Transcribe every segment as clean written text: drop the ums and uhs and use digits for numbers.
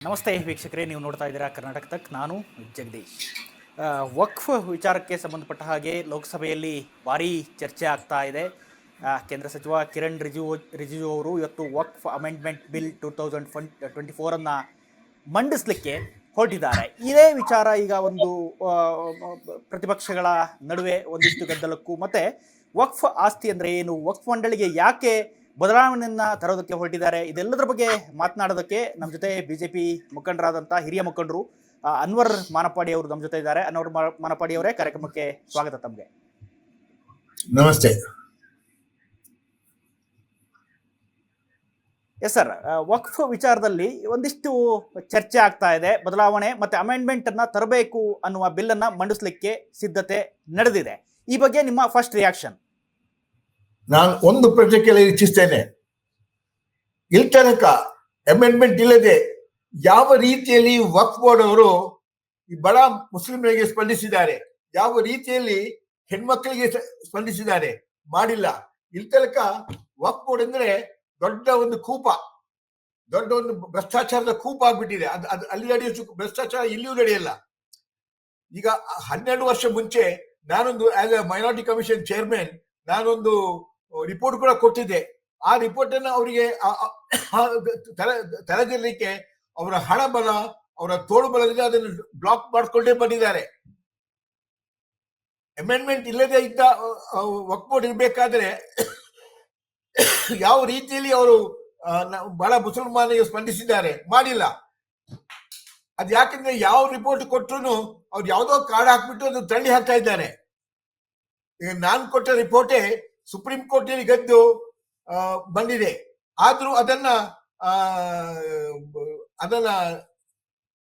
ನಮಸ್ತೆ ವೀಕ್ಷಕರೇ, ನೀವು ನೋಡ್ತಾ ಇದ್ದೀರಾ ಕರ್ನಾಟಕ ತಕ್. ನಾನು ಜಗದೀಶ್. ವಕ್ಫ್ ವಿಚಾರಕ್ಕೆ ಸಂಬಂಧಪಟ್ಟ ಹಾಗೆ ಲೋಕಸಭೆಯಲ್ಲಿ ಭಾರೀ ಚರ್ಚೆ ಆಗ್ತಾ ಇದೆ. ಕೇಂದ್ರ ಸಚಿವ ಕಿರಣ್ ರಿಜಿಜು ಅವರು ಇವತ್ತು ವಕ್ಫ್ ಅಮೆಂಡ್ಮೆಂಟ್ ಬಿಲ್ 2024 ಮಂಡಿಸಲಿಕ್ಕೆ ಹೊರಟಿದ್ದಾರೆ. ಇದೇ ವಿಚಾರ ಈಗ ಒಂದು ಪ್ರತಿಪಕ್ಷಗಳ ನಡುವೆ ಒಂದಿಷ್ಟು ಗದ್ದಲಕ್ಕೂ ಮತ್ತು ವಕ್ಫ್ ಆಸ್ತಿ ಅಂದರೆ ಏನು, ವಕ್ಫ್ ಮಂಡಳಿಗೆ ಯಾಕೆ ಬದಲಾವಣೆಯನ್ನ ತರೋದಕ್ಕೆ ಹೊರಟಿದ್ದಾರೆ, ಇದೆಲ್ಲದರ ಬಗ್ಗೆ ಮಾತನಾಡೋದಕ್ಕೆ ನಮ್ಮ ಜೊತೆ ಬಿಜೆಪಿ ಮುಖಂಡರಾದಂಥ ಹಿರಿಯ ಮುಖಂಡರು ಅನ್ವರ್ ಮಾನಪಾಡಿ ಅವರು ನಮ್ಮ ಜೊತೆ ಇದ್ದಾರೆ. ಅನ್ವರ್ ಮಾನಪಾಡಿ ಅವರೇ, ಕಾರ್ಯಕ್ರಮಕ್ಕೆ ಸ್ವಾಗತ ತಮಗೆ. ನಮಸ್ತೆ. ಎಸ್ ಸರ್, ವಕ್ಫ್ ವಿಚಾರದಲ್ಲಿ ಒಂದಿಷ್ಟು ಚರ್ಚೆ ಆಗ್ತಾ ಇದೆ. ಬದಲಾವಣೆ ಮತ್ತೆ ಅಮೆಂಡ್ಮೆಂಟ್ ಅನ್ನ ತರಬೇಕು ಅನ್ನುವ ಬಿಲ್ ಅನ್ನ ಮಂಡಿಸಲಿಕ್ಕೆ ಸಿದ್ಧತೆ ನಡೆದಿದೆ. ಈ ಬಗ್ಗೆ ನಿಮ್ಮ ಫಸ್ಟ್ ರಿಯಾಕ್ಷನ್? ನಾನು ಒಂದು ಪ್ರಶ್ನೆ ಇಚ್ಛಿಸ್ತೇನೆ. ಇಲ್ಲಿ ತನಕ ಅಮೆಂಡ್ಮೆಂಟ್ ಇಲ್ಲದೆ ಯಾವ ರೀತಿಯಲ್ಲಿ ವಕ್ಫ್ ಬೋರ್ಡ್ ಅವರು ಈ ಬಡ ಮುಸ್ಲಿಮರಿಗೆ ಸ್ಪಂದಿಸಿದ್ದಾರೆ, ಯಾವ ರೀತಿಯಲ್ಲಿ ಹೆಣ್ಮಕ್ಳಿಗೆ ಸ್ಪಂದಿಸಿದ್ದಾರೆ ಮಾಡಿಲ್ಲ. ಇಲ್ಲಿ ತನಕ ವಕ್ಫ್ ಬೋರ್ಡ್ ಅಂದ್ರೆ ದೊಡ್ಡ ಒಂದು ಕೂಪ, ದೊಡ್ಡ ಒಂದು ಭ್ರಷ್ಟಾಚಾರದ ಕೂಪ ಆಗ್ಬಿಟ್ಟಿದೆ. ಅದು ಅಲ್ಲಿ ನಡೆಯೋ ಭ್ರಷ್ಟಾಚಾರ ಇಲ್ಲಿಯೂ ನಡೆಯಲ್ಲ. ಈಗ 12 ವರ್ಷ ಮುಂಚೆ ನಾನೊಂದು as A minority commission chairman ನಾನೊಂದು ರಿಪೋರ್ಟ್ ಕೂಡ ಕೊಟ್ಟಿದ್ದೆ. ಆ ರಿಪೋರ್ಟ್ ಅನ್ನು ಅವರಿಗೆ ತಲೆದಿರ್ಲಿಕ್ಕೆ ಅವರ ಹಣ ಬಲ, ಅವರ ತೋಳು ಬಲದಿಂದ ಅದನ್ನು ಬ್ಲಾಕ್ ಮಾಡಿಕೊಂಡೇ ಬಂದಿದ್ದಾರೆ. ಅಮೆಂಡ್ಮೆಂಟ್ ಇಲ್ಲದೆ ಇದ್ದ ವಕ್ಫ್ ಬೋರ್ಡ್ ಇರಬೇಕಾದ್ರೆ ಯಾವ ರೀತಿಯಲ್ಲಿ ಅವರು ಬಹಳ ಮುಸಲ್ಮಾನಿಗೆ ಸ್ಪಂದಿಸಿದ್ದಾರೆ ಮಾಡಿಲ್ಲ. ಅದ್ ಯಾಕಂದ್ರೆ ಯಾವ ರಿಪೋರ್ಟ್ ಕೊಟ್ಟರು ಅವ್ರು ಯಾವ್ದೋ ಕಾರ್ಡ್ ಹಾಕ್ಬಿಟ್ಟು ಅದು ತಳ್ಳಿ ಹಾಕ್ತಾ ಇದ್ದಾರೆ. ಈಗ ನಾನು ಕೊಟ್ಟ ರಿಪೋರ್ಟೇ ಸುಪ್ರೀಂ ಕೋರ್ಟ್ ಗೆದ್ದು ಬಂದಿದೆ. ಆದ್ರೂ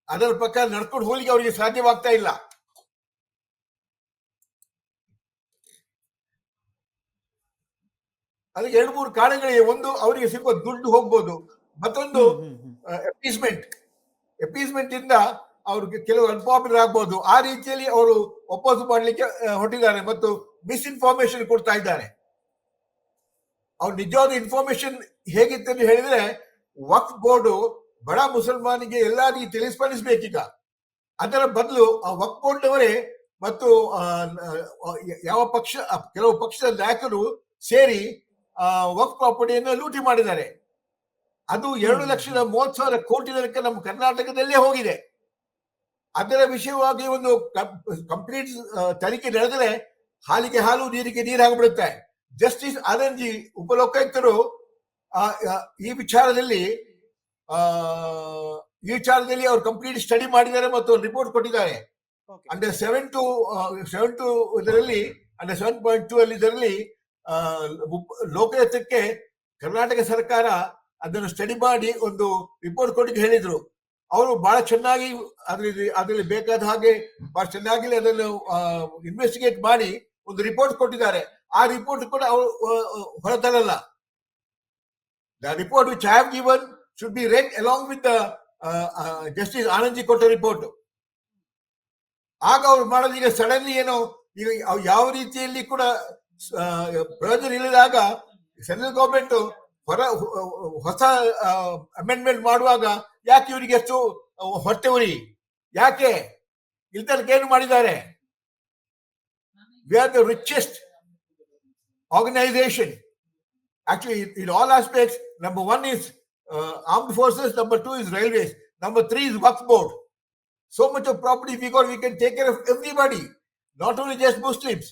ಅದರ ಪ್ರಕಾರ ನಡ್ಕೊಂಡು ಹೋಗ್ಲಿಕ್ಕೆ ಅವರಿಗೆ ಸಾಧ್ಯವಾಗ್ತಾ ಇಲ್ಲ. ಅದಕ್ಕೆ 2-3 ಕಾರಣಗಳಿವೆ. ಒಂದು, ಅವರಿಗೆ ಸಿಗುವ ದುಡ್ಡು ಹೋಗ್ಬೋದು. ಮತ್ತೊಂದು ಎಪೀಸ್ಮೆಂಟ್ ಇಂದ ಅವ್ರಿಗೆ ಕೆಲವು ಅನ್ಪಾಪ್ಯುಲರ್ ಆಗ್ಬೋದು. ಆ ರೀತಿಯಲ್ಲಿ ಅವರು ಒಪ್ಪೋಸ್ ಮಾಡ್ಲಿಕ್ಕೆ ಹೊರಟಿದ್ದಾರೆ ಮತ್ತು ಮಿಸ್ಇನ್ಫಾರ್ಮೇಶನ್ ಕೊಡ್ತಾ ಇದ್ದಾರೆ. ಅವ್ರು ನಿಜವಾದ ಇನ್ಫಾರ್ಮೇಶನ್ ಹೇಗಿತ್ತು ಅಂತ ಹೇಳಿದ್ರೆ, ವಕ್ಫ್ ಬೋರ್ಡು ಬಡ ಮುಸಲ್ಮಾನಿಗೆ ಎಲ್ಲಾ ರೀತಿಯಲ್ಲಿ ಸ್ಪಂದಿಸಬೇಕೀಗ. ಅದರ ಬದಲು ಆ ವಕ್ಫ್ ಬೋರ್ಡ್ ಅವರೇ ಮತ್ತು ಕೆಲವು ಪಕ್ಷದ ನಾಯಕರು ಸೇರಿ ವಕ್ಫ್ ಪ್ರಾಪರ್ಟಿಯನ್ನು ಲೂಟಿ ಮಾಡಿದ್ದಾರೆ. ಅದು 2,30,000 ಕೋಟಿ ತನಕ ನಮ್ಮ ಕರ್ನಾಟಕದಲ್ಲೇ ಹೋಗಿದೆ. ಅದರ ವಿಷಯವಾಗಿ ಒಂದು ಕಂಪ್ಲೀಟ್ ತನಿಖೆ ನಡೆದರೆ ಹಾಲಿಗೆ ಹಾಲು ನೀರಿಗೆ ನೀರಾಗ್ಬಿಡುತ್ತೆ. ಜಸ್ಟಿಸ್ ಆನಂದ್ಜಿ ಉಪಲೋಕಾಯುಕ್ತರು ಈ ವಿಚಾರದಲ್ಲಿ ಅವರು ಕಂಪ್ಲೀಟ್ ಸ್ಟಡಿ ಮಾಡಿದ್ದಾರೆ ಮತ್ತು ರಿಪೋರ್ಟ್ ಕೊಟ್ಟಿದ್ದಾರೆ. ಅಂಡರ್ 7.2 ಇದರಲ್ಲಿ, ಅಂಡರ್ 7.2 ಅಲ್ಲಿ ಇದರಲ್ಲಿ ಲೋಕಾಯುಕ್ತಕ್ಕೆ ಕರ್ನಾಟಕ ಸರ್ಕಾರ ಅದನ್ನು ಸ್ಟಡಿ ಮಾಡಿ ಒಂದು ರಿಪೋರ್ಟ್ ಕೊಟ್ಟಿದ್ದು ಹೇಳಿದ್ರು. ಅವರು ಬಹಳ ಚೆನ್ನಾಗಿ ಅದರಲ್ಲಿ ಬೇಕಾದ ಹಾಗೆ ಬಹಳ ಚೆನ್ನಾಗಿ ಅದನ್ನು ಇನ್ವೆಸ್ಟಿಗೇಟ್ ಮಾಡಿ ಒಂದು ರಿಪೋರ್ಟ್ ಕೊಟ್ಟಿದ್ದಾರೆ. ಆ ರಿಪೋರ್ಟ್ ಕೂಡ ಅವರು ಹೊರತರಲ್ಲ. The report which I have given should be read along with justice Anandji ಕೊಟ್ಟ ರಿಪೋರ್ಟ್. ಆಗ ಅವ್ರು ಮಾಡೋದೀಗ ಸಡನ್ಲಿ ಏನೋ ಈಗ ಯಾವ ರೀತಿಯಲ್ಲಿ ಕೂಡ ಪ್ರಯೋಜನ ಇಲ್ಲದಾಗ ಸೆಂಟ್ರಲ್ ಗವರ್ಮೆಂಟ್ ಹೊಸ ಅಮೆಂಡ್ಮೆಂಟ್ ಮಾಡುವಾಗ ಯಾಕೆ ಇವರಿಗೆ ಎಷ್ಟು ಹೊಟ್ಟೆ ಉರಿ? ಯಾಕೆ ಇಲ್ಲಿ ತನಕ ಏನು ಮಾಡಿದ್ದಾರೆ? We are the richest organization actually in all aspects. Number 1 is armed forces, number 2 is railways, number 3 is waqf board. So much of property we can take care of everybody, not only just Muslims.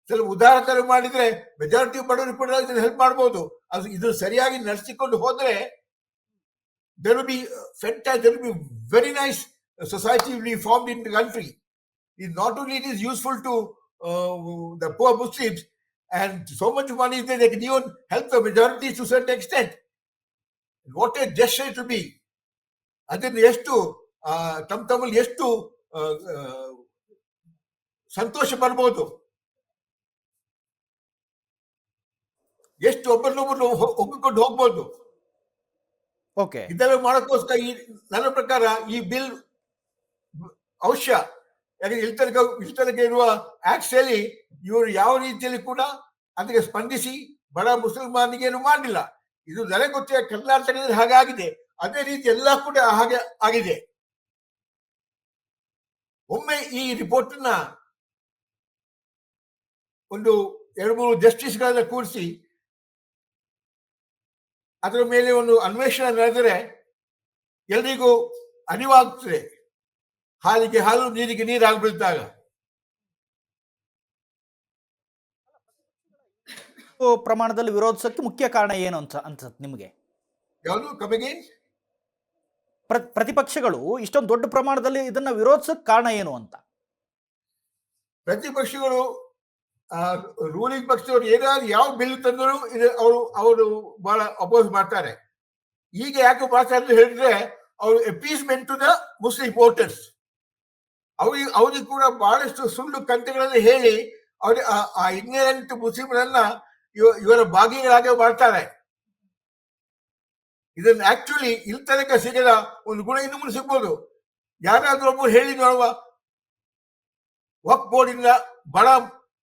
ಕೆಲವು ಉದಾಹರಣೆ ಮಾಡಿದ್ರೆ majority ಬಡವರು ಕೂಡ ಇದನ್ನು help ಮಾಡಬಹುದು. ಅದು ಇದು ಸರಿಯಾಗಿ ನಡೆಸಿಕೊಂಡು ಹೋದ್ರೆ there will be fantastic, there will be very nice society will be formed in the country. Not only it is useful to the poor Muslims, and so much money is there, they can even help the majority to a certain extent. What a gesture it will be. ಅದನ್ನು ಎಷ್ಟು ತಮ್ಮಲ್ಲಿ ಎಷ್ಟು ಸಂತೋಷ ಪಡ್ಬೋದು, ಎಷ್ಟು ಒಬ್ಬರನ್ನೊಬ್ಬರು ಒಪ್ಪಿಕೊಂಡು ಹೋಗ್ಬೋದು. ಇದೆಲ್ಲ ಮಾಡೋಕ್ಕೋಸ್ಕರ ನನ್ನ ಪ್ರಕಾರ ಈ ಬಿಲ್ ಅವಶ್ಯ. ಯಾಕಂದ್ರೆ ಇಲ್ಲಿ ತನಕ ಇರುವ ಆಕ್ಟ್ಸ್ ಅಲ್ಲಿ ಇವರು ಯಾವ ರೀತಿಯಲ್ಲಿ ಕೂಡ ಅದಕ್ಕೆ ಸ್ಪಂದಿಸಿ ಬಡ ಮುಸಲ್ಮಾನಿಗೆ ಏನು ಮಾಡಿಲ್ಲ. ಇದು ನನಗೆ ಗೊತ್ತಿಲ್ಲ, ಕರ್ನಾಟಕದಲ್ಲಿ ಹಾಗಾಗಿದೆ. ಅದೇ ರೀತಿ ಎಲ್ಲ ಕೂಡ ಹಾಗೆ ಆಗಿದೆ. ಒಮ್ಮೆ ಈ ರಿಪೋರ್ಟ್ ನ ಒಂದು 2-3 ಜಸ್ಟಿಸ್ಗಳನ್ನ ಕೂರಿಸಿ ಅದರ ಮೇಲೆ ಒಂದು ಅನ್ವೇಷಣೆ ನಡೆದರೆ ಎಲ್ರಿಗೂ ಅರಿವಾಗ್ತದೆ, ಹಾಲಿಗೆ ಹಾಲು ನೀರಿಗೆ ನೀರಾಗ್ಬಿಡ್ತಾಗ. ಪ್ರಮಾಣದಲ್ಲಿ ವಿರೋಧಿಸೋಕ್ಕೆ ಮುಖ್ಯ ಕಾರಣ ಏನು ಅಂತ ಅನ್ಸುತ್ತೆ ನಿಮಗೆ? ಯಾವುದು ಕಮೆಗೆ? ಪ್ರತಿಪಕ್ಷಗಳು ಇಷ್ಟೊಂದು ದೊಡ್ಡ ಪ್ರಮಾಣದಲ್ಲಿ ಇದನ್ನ ವಿರೋಧಿಸೋಕೆ ಕಾರಣ ಏನು ಅಂತ? ಪ್ರತಿಪಕ್ಷಗಳು ರೂಲಿಂಗ್ ಪಕ್ಷದವರು ಏನಾದ್ರು ಯಾವ ಬಿಲ್ ತಂದರೂ ಅವರು ಬಹಳ ಅಪೋಸ್ ಮಾಡ್ತಾರೆ. ಈಗ ಯಾಕೆ ಮಾಡ್ತಾರೆ ಅಂತ ಹೇಳಿದ್ರೆ ಅವರು appeasement to the Muslim voters. ಅವ್ರಿಗೆ ಕೂಡ ಬಹಳಷ್ಟು ಸುಳ್ಳು ಕಂತೆಗಳನ್ನು ಹೇಳಿ ಅವ್ರಿಗೆ ಆ ಇಗ್ನರೆಂಟ್ ಮುಸ್ಲಿಮರನ್ನ ಇವರ ಭಾಗಿಗಳಾಗಿ ಮಾಡ್ತಾರೆ. ಇದನ್ನ ಆಕ್ಚುಲಿ ಇಲ್ಲಿ ತನಕ ಸಿಗದ ಒಂದು ಗುಣ ಇನ್ನು ಮುಂದೆ ಸಿಗ್ಬೋದು. ಯಾರಾದ್ರೂ ಒಬ್ಬರು ಹೇಳಿ ನೋಡುವ, ವಕ್ಫ್ ಬೋರ್ಡಿಂದ ಬಡ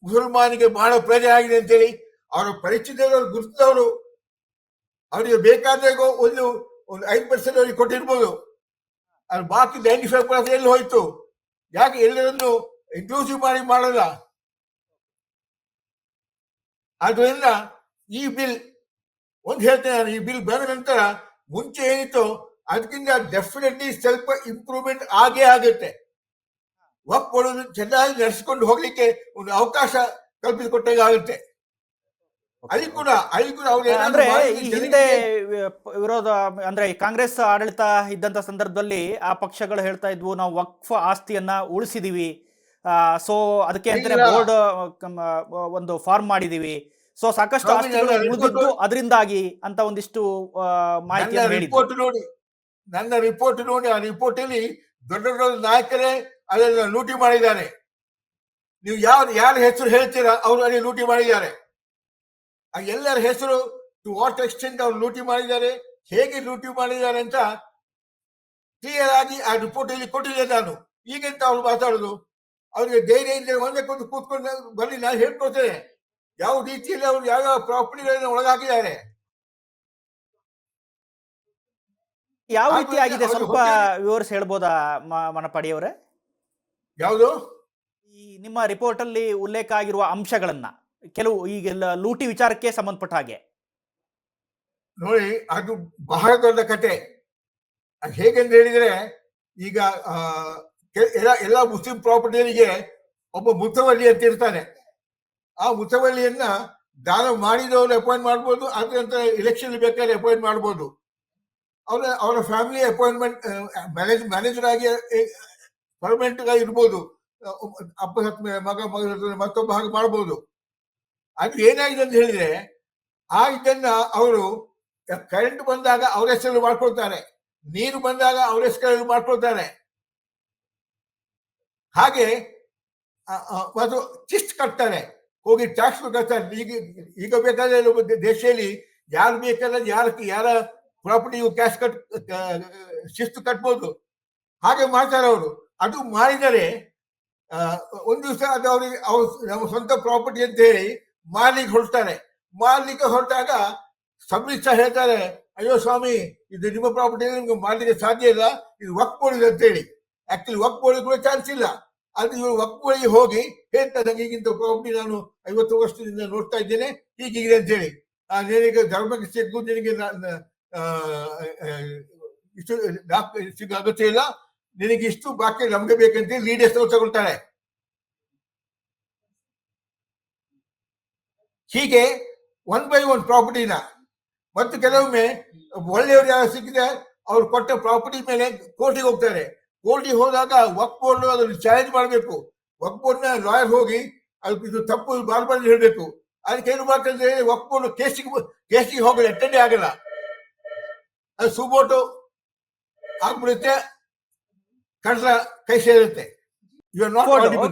ಮುಸಲ್ಮಾನಿಗೆ ಬಹಳ ಪ್ರಯೋಜನ ಆಗಿದೆ ಅಂತೇಳಿ ಅವರ ಪರಿಚಿತವರು ಗುರುತಿದವರು ಅವರಿಗೆ ಬೇಕಾದಾಗ ಒಂದು 5% ಅವರಿಗೆ ಕೊಟ್ಟಿರ್ಬೋದು. ಅದು ಬಾಕಿ 95% ಎಲ್ಲಿ ಹೋಯ್ತು? ಯಾಕೆ ಎಲ್ಲರನ್ನು ಇನ್ಕ್ಲೂಸಿವ್ ಮಾಡಲ್ಲ? ಆದ್ರಿಂದ ಈ ಬಿಲ್ ಒಂದು ಹೇಳ್ತೇನೆ ನಾನು, ಈ ಬಿಲ್ ಬಂದ ನಂತರ ಮುಂಚೆ ಏನಿತ್ತು ಅದಕ್ಕಿಂತ ಡೆಫಿನೆಟ್ಲಿ ಸ್ವಲ್ಪ ಇಂಪ್ರೂವ್ಮೆಂಟ್ ಆಗೇ ಆಗುತ್ತೆ. ವಕ್ಫ್ ಬೋರ್ಡ್ ಚೆನ್ನಾಗಿ ನಡೆಸಿಕೊಂಡು ಹೋಗ್ಲಿಕ್ಕೆ ಒಂದು ಅವಕಾಶ ಕಲ್ಪಿಸಿಕೊಟ್ಟಾಗ ಆಗುತ್ತೆ. ಅಲ್ಲಿ ಕೂಡ ಅಂದ್ರೆ ಈ ಹಿಂದೆ ವಿರೋಧ ಅಂದ್ರೆ ಕಾಂಗ್ರೆಸ್ ಆಡಳಿತ ಇದ್ದಂತ ಸಂದರ್ಭದಲ್ಲಿ ಆ ಪಕ್ಷಗಳು ಹೇಳ್ತಾ ಇದ್ವು, ನಾವು ವಕ್ಫ್ ಆಸ್ತಿಯನ್ನ ಉಳಿಸಿದೀವಿ, ಸೊ ಅದಕ್ಕೆ ಅಂತಾನೆ ಬೋರ್ಡ್ ಒಂದು ಫಾರ್ಮ್ ಮಾಡಿದೀವಿ, ಸೊ ಸಾಕಷ್ಟು ಆಸ್ತಿಗಳು ಉಳಿದಿದ್ದು ಅದರಿಂದಾಗಿ ಅಂತ ಒಂದಿಷ್ಟು ಮಾಹಿತಿ ನೋಡಿ. ನನ್ನ ರಿಪೋರ್ಟ್ ನೋಡಿ, ಆ ರಿಪೋರ್ಟ್ ಅಲ್ಲಿ ದೊಡ್ಡ ದೊಡ್ಡ ನಾಯಕರೇ ಅದನ್ನ ಲೂಟಿ ಮಾಡಿದ್ದಾರೆ. ನೀವು ಯಾರ ಹೆಸರು ಹೇಳ್ತೀರಾ ಅವರು ಅಲ್ಲಿ ಲೂಟಿ ಮಾಡಿದ್ದಾರೆ. ಎಲ್ಲರ ಹೆಸರು ಟು ವಾಟ್ ಎಕ್ಸ್ಟೆಂಟ್ ಅವ್ರು ಲೂಟಿ ಮಾಡಿದ್ದಾರೆ, ಹೇಗೆ ಲೂಟಿ ಮಾಡಿದ್ದಾರೆ ಅಂತ ಕ್ಲಿಯರ್ ಆಗಿ ಆ ರಿಪೋರ್ಟ್ ಅಲ್ಲಿ ಕೊಟ್ಟಿದೆ. ನಾನು ಈಗಂತ ಅವ್ರು ಮಾತಾಡೋದು, ಅವ್ರಿಗೆ ಧೈರ್ಯ ಇಲ್ಲದೆ ಒಂದೇ ಕೂತ್ಕೊಂಡು ಬನ್ನಿ ನಾನು ಹೇಳ್ಕೊಡ್ತೇನೆ ಯಾವ ರೀತಿಯಲ್ಲಿ ಅವ್ರು ಯಾವ ಪ್ರಾಪರ್ಟಿಗಳನ್ನ ಒಳಗಾಕಿದ್ದಾರೆ, ಯಾವ ರೀತಿ ಆಗಿದೆ ಸ್ವಲ್ಪ ವಿವರಿಸಿ ಹೇಳ್ಬೋದಾ ಮನಪಾಡಿಯವರೇ? ಯಾವುದು ಈ ನಿಮ್ಮ ರಿಪೋರ್ಟ್ ಅಲ್ಲಿ ಉಲ್ಲೇಖ ಆಗಿರುವ ಅಂಶಗಳನ್ನ ಕೆಲವು ಈಗೆಲ್ಲ ಲೂಟಿ ವಿಚಾರಕ್ಕೆ ಸಂಬಂಧಪಟ್ಟ ಹಾಗೆ ನೋಡಿ. ಅದು ಬಹಳ ದೊಡ್ಡ ಕತೆ. ಹೇಗೆಂದು ಹೇಳಿದ್ರೆ, ಈಗ ಎಲ್ಲ ಮುಸ್ಲಿಂ ಪ್ರಾಪರ್ಟಿಗಳಿಗೆ ಒಬ್ಬ ಮುತವಲ್ಲಿ ಅಂತ ಇರ್ತಾನೆ. ಆ ಮುತವಲ್ಲಿಯನ್ನ ದಾನ ಮಾಡಿದವರು ಅಪಾಯಿಂಟ್ ಮಾಡ್ಬೋದು, ಅದಂತ ಎಲೆಕ್ಷನ್ ಬೇಕಾದ್ರೆ ಅಪಾಯಿಂಟ್ ಮಾಡ್ಬೋದು. ಅವರ ಫ್ಯಾಮಿಲಿ ಅಪಾಯಿಂಟ್ಮೆಂಟ್ ಮ್ಯಾನೇಜರ್ ಆಗಿ ಪರ್ಮನೆಂಟ್ ಆಗಿ ಇರ್ಬೋದು, ಅಪ್ಪ ಮಗ ಮತ್ತೊಬ್ಬ ಹಾಗೆ ಮಾಡ್ಬೋದು. ಅದು ಏನಾಗಿದೆ ಅಂತ ಹೇಳಿದ್ರೆ, ಇದನ್ನ ಅವರು ಕರೆಂಟ್ ಬಂದಾಗ ಅವ್ರ ಹೆಸರು ಮಾಡ್ಕೊಳ್ತಾರೆ, ನೀರು ಬಂದಾಗ ಅವ್ರ ಹೆಸರು ಮಾಡ್ಕೊಳ್ತಾರೆ. ಹಾಗೆ ಮತ್ತು ಚಿಸ್ಟ್ ಕಟ್ತಾರೆ, ಹೋಗಿ ಟ್ಯಾಕ್ಸ್ ಕಟ್ತಾರೆ. ಈಗ ಬೇಕಾದ್ರೆ ದೇಶದಲ್ಲಿ ಯಾರು ಬೇಕಾದ್ರೆ ಯಾರ ಪ್ರಾಪರ್ಟಿ ಕ್ಯಾಶ್ ಶಿಸ್ತು ಕಟ್ಬೋದು. ಹಾಗೆ ಮಾಡ್ತಾರೆ ಅವರು. ಅದು ಮಾಡಿದರೆ ಒಂದು ದಿವಸ ಅದು ಅವ್ರಿಗೆ ನಮ್ಮ ಸ್ವಂತ ಪ್ರಾಪರ್ಟಿ ಅಂತ ಹೇಳಿ ಮಾರ್ಲಿಕ್ಕೆ ಹೊರಡ್ತಾರೆ. ಮಾರ್ಲಿಕ್ಕೆ ಹೊರಟಾಗ ಸಬ್ಮಿಸ್ಟರ್ ಹೇಳ್ತಾರೆ, ಅಯ್ಯೋ ಸ್ವಾಮಿ, ಇದು ನಿಮ್ಮ ಪ್ರಾಪರ್ಟಿ ನಿಮ್ಗೆ ಮಾಡ್ಲಿಕ್ಕೆ ಸಾಧ್ಯ ಇಲ್ಲ, ಇದು ವಕ್ಫ್ ಬೋರ್ಡ್ ಅಂತ ಹೇಳಿ. ಆಕ್ಚುಲಿ ವಕ್ಫ್ ಬೋರ್ಡ್ ಕೂಡ ಚಾನ್ಸ್ ಇಲ್ಲ. ಅದು ಇವರು ವಕ್ಫ್ ಬೋರ್ಡ್ಗೆ ಹೋಗಿ ಹೇಳ್ತಾರೆ, ಈಗಿಂತ ಪ್ರಾಪರ್ಟಿ ನಾನು 50 ವರ್ಷದಿಂದ ನೋಡ್ತಾ ಇದ್ದೇನೆ, ಹೀಗಿದೆ ಅಂತ ಹೇಳಿ. ನಿನಗೆ ಧರ್ಮಕ್ಕೆ ಸಿಕ್ಕು, ನಿನಗೆ ಇಷ್ಟು ಸಿಕ್ಕ ಅಗತ್ಯ ಇಲ್ಲ, ನಿನಗೆ ಇಷ್ಟು ಬಾಕಿ ನಮ್ಗೆ ಬೇಕಂತ ಲೀಡರ್ಸ್ ತಗೊಳ್ತಾರೆ. ಹೀಗೆ 1 by 1 ಪ್ರಾಪರ್ಟಿನ. ಮತ್ತು ಕೆಲವೊಮ್ಮೆ ಒಳ್ಳೆಯವರು ಯಾರು ಸಿಕ್ಕಿದೆ ಅವ್ರು ಕೊಟ್ಟ ಪ್ರಾಪರ್ಟಿ ಮೇಲೆ ಕೋರ್ಟಿಗೆ ಹೋಗ್ತಾರೆ. ಕೋರ್ಟಿಗೆ ಹೋದಾಗ ವಕ್ಫ್ ಬೋರ್ಡ್ ಅದನ್ನು ಚಾಲೆಂಜ್ ಮಾಡಬೇಕು. ವಕ್ಫ್ ಬೋರ್ಡ್ನ ಲಾಯರ್ ಹೋಗಿ ಇದು ತಪ್ಪು ಬಾರ್ಬಾರ್ದು ಹೇಳಬೇಕು. ಅದಕ್ಕೆ ಏನು ಮಾಡ್ತಾರೆ, ವಕ್ಫ್ ಬೋರ್ಡ್ ಕೇಸಿಗೆ ಹೋಗಲ್ಲ, ಅಟೆಂಡೇ ಆಗಲ್ಲ, ಅದು ಸುಬೋಟು ಆಗ್ಬಿಡುತ್ತೆ, ಕಳ್ಳ ಕೈ ಸೇರುತ್ತೆ.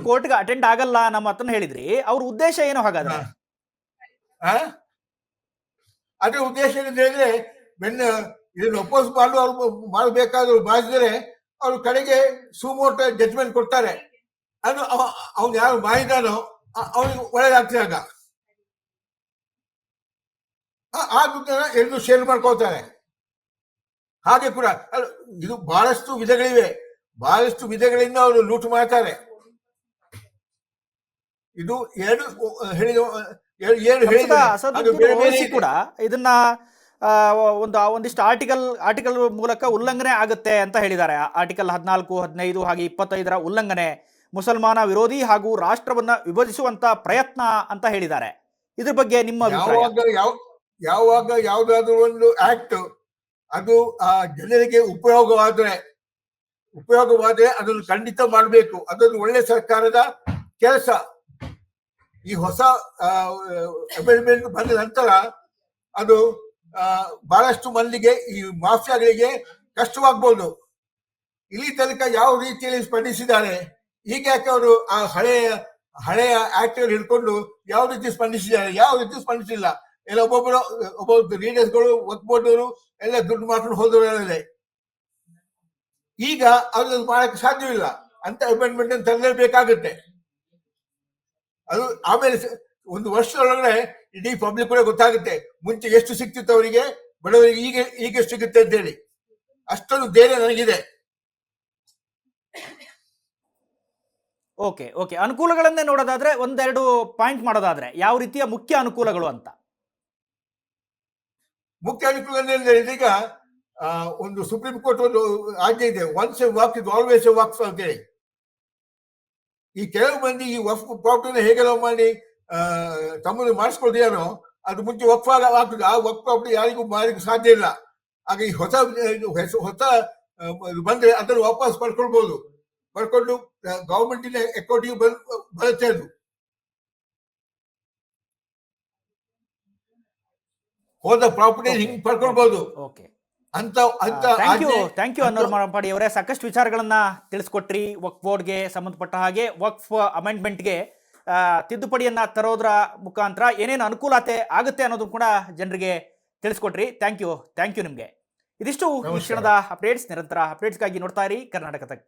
ಕೋರ್ಟ್ಗೆ ಅಟೆಂಡ್ ಆಗಲ್ಲ ನಮ್ಮ ಹತ್ರ ಹೇಳಿದ್ರಿ, ಅವ್ರ ಉದ್ದೇಶ ಏನು ಹಾಗಾದ್ರೆ? ಅದೇ ಉದ್ದೇಶ ಏನಂತ ಹೇಳಿದ್ರೆ, ಇದನ್ನು ಅಪೋಸ್ ಮಾಡಬೇಕಾದ್ರು ಬಾಧಿಸಿದರೆ ಅವ್ರು ಕಡೆಗೆ ಸುಮೋಟ ಜಡ್ಜ್ಮೆಂಟ್ ಕೊಡ್ತಾರೆ. ಅದು ಅವ್ನು ಯಾರು ಮಾಡಿದಾನೋ ಅವನಿಗೆ ಒಳ್ಳೆದಾಗ್ತದಾಗ ಆ ದುಡ್ಡನ್ನ ಎಲ್ಲರೂ ಶೇರ್ ಮಾಡ್ಕೊಳ್ತಾರೆ. ಹಾಗೆ ಕೂಡ ಇದು ಬಹಳಷ್ಟು ವಿಧಗಳಿವೆ, ಬಹಳಷ್ಟು ವಿಧಗಳಿಂದ ಅವರು ಲೂಟು ಮಾಡ್ತಾರೆ. ಇದು ಎರಡು ಹೇಳಿದ ಏನು ಹೇಳಿದ್ರೆ ಅದು ಬೇರೆ ಬೇರೆ ಇದೆ. ಕೂಡ ಇದನ್ನ ಒಂದಿಷ್ಟು ಆರ್ಟಿಕಲ್ ಮೂಲಕ ಉಲ್ಲಂಘನೆ ಆಗುತ್ತೆ ಅಂತ ಹೇಳಿದ್ದಾರೆ. ಆರ್ಟಿಕಲ್ 14, 15 ಹಾಗೆ 25 ಉಲ್ಲಂಘನೆ, ಮುಸಲ್ಮಾನ ವಿರೋಧಿ ಹಾಗೂ ರಾಷ್ಟ್ರವನ್ನ ವಿಭಜಿಸುವಂತ ಪ್ರಯತ್ನ ಅಂತ ಹೇಳಿದ್ದಾರೆ. ಇದ್ರ ಬಗ್ಗೆ ನಿಮ್ಮ ಅಭಿಪ್ರಾಯ? ಯಾವಾಗ ಯಾವ್ದಾದ್ರು ಒಂದು ಆಕ್ಟ್ ಅದು ಜನರಿಗೆ ಉಪಯೋಗವಾದ್ರೆ ಅದನ್ನು ಖಂಡಿತ ಮಾಡಬೇಕು. ಅದೊಂದು ಒಳ್ಳೆ ಸರ್ಕಾರದ ಕೆಲಸ. ಈ ಹೊಸ ಅಮೆಂಡ್ಮೆಂಟ್ ಬಂದ ನಂತರ ಅದು ಬಹಳಷ್ಟು ಮಂದಿಗೆ, ಈ ಮಾಫಿಯಾಗಳಿಗೆ ಕಷ್ಟವಾಗ್ಬೋದು. ಇಲ್ಲಿ ತನಕ ಯಾವ ರೀತಿಯಲ್ಲಿ ಸ್ಪಂದಿಸಿದ್ದಾರೆ, ಈಗ ಯಾಕೆ ಅವರು ಆ ಹಳೆಯ ಆಕ್ಟ್ ಹಿಡ್ಕೊಂಡು ಯಾವ ರೀತಿ ಸ್ಪಂದಿಸಿದ್ದಾರೆ? ಯಾವ ರೀತಿ ಸ್ಪಂದಿಸಿಲ್ಲ. ಎಲ್ಲ ಒಬ್ಬೊಬ್ಬರು ಲೀಡರ್ಸ್ಗಳು, ಒತ್ಬೋದವರು ಎಲ್ಲ ದುಡ್ಡು ಮಾಡ್ಕೊಂಡು ಹೋದವರೇ. ಈಗ ಅದನ್ನು ಮಾಡಕ್ಕೆ ಸಾಧ್ಯವಿಲ್ಲ. ಅಂತ ಅಮೆಂಡ್ಮೆಂಟ್ ಅನ್ನು ತರಲೇಬೇಕಾಗುತ್ತೆ. ಅದು ಆಮೇಲೆ ಒಂದು ವರ್ಷದೊಳಗಡೆ ಇಡೀ ಪಬ್ಲಿಕ್ ಕೂಡ ಗೊತ್ತಾಗುತ್ತೆ ಮುಂಚೆ ಎಷ್ಟು ಸಿಕ್ತಿತ್ತು ಅವರಿಗೆ, ಬಡವರಿಗೆ ಈಗ ಎಷ್ಟು ಸಿಗುತ್ತೆ ಅಂತ ಹೇಳಿ. ಅಷ್ಟೊಂದು ಧೈರ್ಯ ನನಗಿದೆ. ಓಕೆ, ಅನುಕೂಲಗಳನ್ನೇ ನೋಡೋದಾದ್ರೆ ಒಂದೆರಡು ಪಾಯಿಂಟ್ ಮಾಡೋದಾದ್ರೆ ಯಾವ ರೀತಿಯ ಮುಖ್ಯ ಅನುಕೂಲಗಳು ಅಂತ? ಮುಖ್ಯ ಅನುಕೂಲ ಅಂದ್ರೆ ಇದೀಗ ಒಂದು ಸುಪ್ರೀಂ ಕೋರ್ಟ್ ಒಂದು ಆಜ್ಞೆ ಇದೆ, once A walk is always A walk ಅಂತ ಹೇಳಿ. ಈ ಕೆಲವು ಮಂದಿ ಈ ವಫ್ ಪ್ರಾಪರ್ಟಿನ ಹೇಗೆಲ್ಲ ಮಾಡಿ ತಮ್ಮನ್ನು ಮಾಡಿಸ್ಕೊಳ್ತೀಯಾನೋ ಅದು ಮುಂಚೆ ವಕ್ಫ್ ಆಗ್ತದೆ. ಆ ವಕ್ಫ್ ಪ್ರಾಪರ್ಟಿ ಯಾರಿಗೂ ಮಾರಿಗೂ ಸಾಧ್ಯ ಇಲ್ಲ. ಆಗ ಈ ಹೊಸ ಬಂದ್ರೆ ಅದನ್ನು ವಾಪಸ್ ಪಡ್ಕೊಂಡು ಗವರ್ಮೆಂಟಿನ ಅಕೌಂಟಿಗೆ ಬರುತ್ತೆ. ಅದು ಹೋದ ಪ್ರಾಪರ್ಟಿ ಹಿಂಗೆ ಪಡ್ಕೊಳ್ಬಹುದು. ಥ್ಯಾಂಕ್ ಯು ಅನ್ವರ್ ಮಾರಪಾಡಿ ಅವರೇ. ಸಾಕಷ್ಟು ವಿಚಾರಗಳನ್ನ ತಿಳಿಸ್ಕೊಟ್ರಿ. ವಕ್ಫ್ ಬೋರ್ಡ್ಗೆ ಸಂಬಂಧಪಟ್ಟ ಹಾಗೆ ವಕ್ಫ್ ಅಮೆಂಡ್ಮೆಂಟ್ಗೆ ತಿದ್ದುಪಡಿಯನ್ನ ತರೋದ್ರ ಮುಖಾಂತರ ಏನೇನು ಅನುಕೂಲತೆ ಆಗುತ್ತೆ ಅನ್ನೋದು ಕೂಡ ಜನರಿಗೆ ತಿಳಿಸ್ಕೊಟ್ರಿ. ಥ್ಯಾಂಕ್ ಯು ನಿಮಗೆ. ಇದಿಷ್ಟು ಈ ಕ್ಷಣದ ಅಪ್ಡೇಟ್ಸ್. ನಿರಂತರ ಅಪ್ಡೇಟ್ಸ್ಗಾಗಿ ನೋಡ್ತಾ ಇರಿ ಕರ್ನಾಟಕ ತಕ್.